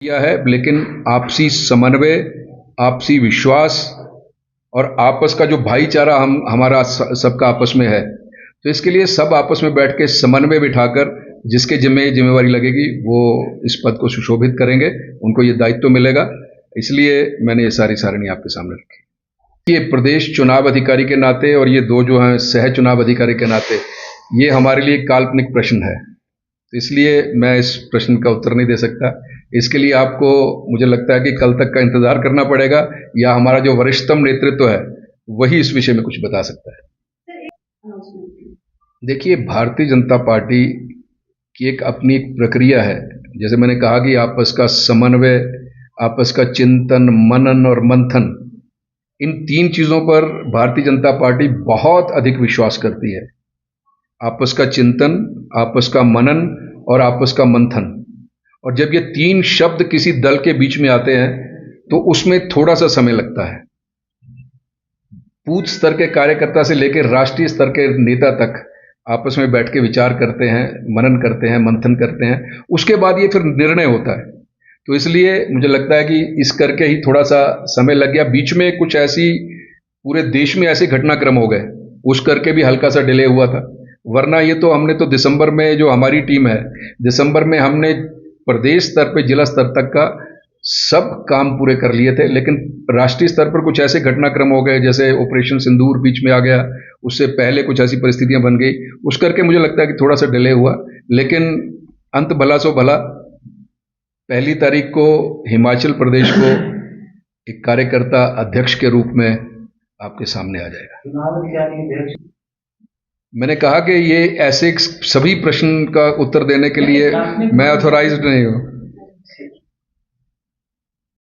किया है, लेकिन आपसी समन्वय, आपसी विश्वास और आपस का जो भाईचारा हमारा सबका आपस में है, तो इसके लिए सब आपस में बैठ के समन्वय बिठाकर जिसके जिम्मेवारी लगेगी वो इस पद को सुशोभित करेंगे, उनको ये दायित्व मिलेगा। इसलिए मैंने ये सारी सारणी आपके सामने रखी। ये प्रदेश चुनाव अधिकारी के नाते और ये दो जो हैं सह चुनाव अधिकारी के नाते, ये हमारे लिए काल्पनिक प्रश्न है, तो इसलिए मैं इस प्रश्न का उत्तर नहीं दे सकता। इसके लिए आपको मुझे लगता है कि कल तक का इंतजार करना पड़ेगा, या हमारा जो वरिष्ठतम नेतृत्व है वही इस विषय में कुछ बता सकता है। देखिए, भारतीय जनता पार्टी की एक अपनी एक प्रक्रिया है। जैसे मैंने कहा कि आपस का समन्वय, आपस का चिंतन, मनन और मंथन, इन तीन चीजों पर भारतीय जनता पार्टी बहुत अधिक विश्वास करती है। आपस का चिंतन, आपस का मनन और आपस का मंथन। और जब ये तीन शब्द किसी दल के बीच में आते हैं तो उसमें थोड़ा सा समय लगता है। बूथ स्तर के कार्यकर्ता से लेकर राष्ट्रीय स्तर के नेता तक आपस में बैठ के विचार करते हैं, मनन करते हैं, मंथन करते हैं, उसके बाद ये फिर निर्णय होता है। तो इसलिए मुझे लगता है कि इस करके ही थोड़ा सा समय लग गया। बीच में कुछ ऐसी पूरे देश में ऐसे घटनाक्रम हो गए, उस करके भी हल्का सा डिले हुआ था। वरना ये तो हमने तो दिसंबर में, जो हमारी टीम है, दिसंबर में हमने प्रदेश स्तर पे, जिला स्तर तक का सब काम पूरे कर लिए थे। लेकिन राष्ट्रीय स्तर पर कुछ ऐसे घटनाक्रम हो गए, जैसे ऑपरेशन सिंदूर बीच में आ गया, उससे पहले कुछ ऐसी परिस्थितियां बन गई, उस करके मुझे लगता है कि थोड़ा सा डिले हुआ। लेकिन अंत भला सो भला, 1 तारीख को हिमाचल प्रदेश को एक कार्यकर्ता अध्यक्ष के रूप में आपके सामने आ जाएगा। मैंने कहा कि ये ऐसे सभी प्रश्न का उत्तर देने के लिए मैं ऑथोराइज्ड नहीं हूँ।